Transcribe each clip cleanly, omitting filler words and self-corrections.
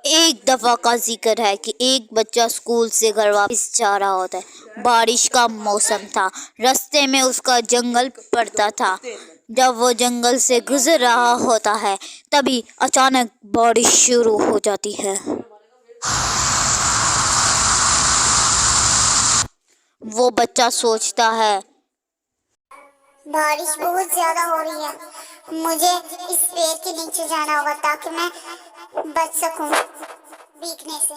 ایک دفعہ کا ذکر ہے کہ ایک بچہ اسکول سے گھر واپس جا رہا ہوتا ہے۔ بارش کا موسم تھا، راستے میں اس کا جنگل پڑتا تھا۔ جب وہ جنگل سے گزر رہا ہوتا ہے تبھی اچانک بارش شروع ہو جاتی ہے۔ وہ بچہ سوچتا ہے بارش بہت زیادہ ہو رہی ہے، مجھے اس پیڑ کے نیچے جانا ہوگا تاکہ میں بچ سکوں بھیگنے سے۔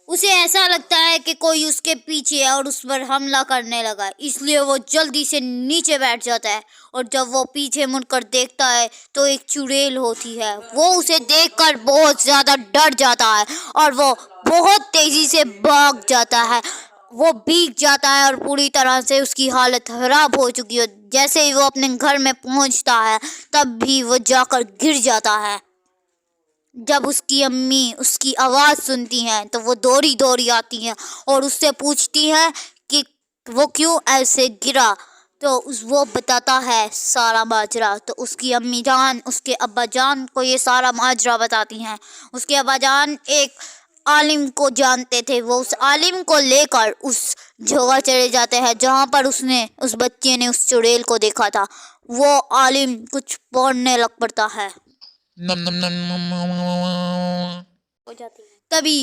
اسے ایسا لگتا ہے کہ کوئی اس کے پیچھے اور اس پر حملہ کرنے لگا، اس لیے وہ جلدی سے نیچے بیٹھ جاتا ہے، اور جب وہ پیچھے مڑ کر دیکھتا ہے تو ایک چڑیل ہوتی ہے۔ وہ اسے دیکھ کر بہت زیادہ ڈر جاتا ہے اور وہ بہت تیزی سے بھاگ جاتا ہے۔ وہ بھیگ جاتا ہے اور پوری طرح سے اس کی حالت خراب ہو چکی ہے۔ جیسے ہی وہ اپنے گھر میں پہنچتا ہے تب بھی وہ جا کر گر جاتا ہے۔ جب اس کی امی اس کی آواز سنتی ہیں تو وہ دوڑی دوڑی آتی ہیں اور اس سے پوچھتی ہیں کہ وہ کیوں ایسے گرا، تو وہ بتاتا ہے سارا ماجرا۔ تو اس کی امی جان اس کے ابا جان کو یہ سارا ماجرا بتاتی ہیں۔ اس کے ابا جان ایک عالم کو جانتے تھے، وہ اس عالم کو لے کر اس جگہ چلے جاتے ہیں جہاں پر اس بچے نے اس چڑیل کو دیکھا تھا۔ وہ عالم کچھ پڑھنے لگ پڑتا ہے۔ تبھی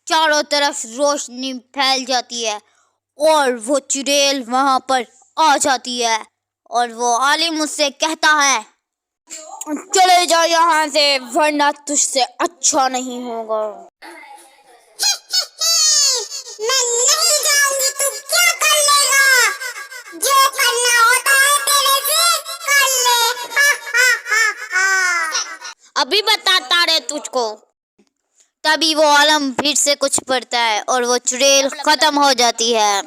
چاروں طرف روشنی پھیل جاتی ہے اور وہ چڑیل وہاں پر آ جاتی ہے، اور وہ عالم اس سے کہتا ہے چلے جا یہاں سے ورنہ تجھ سے اچھا نہیں ہوگا۔ میں نہیں جاؤں گی، تو کیا کر لے گا؟ جو کرنا ہوتا ہے تیرے سے کر لے۔ ابھی بتاتا رہے تجھ کو۔ تبھی وہ عالم پھر سے کچھ پڑھتا ہے اور وہ چڑیل ختم ہو جاتی ہے۔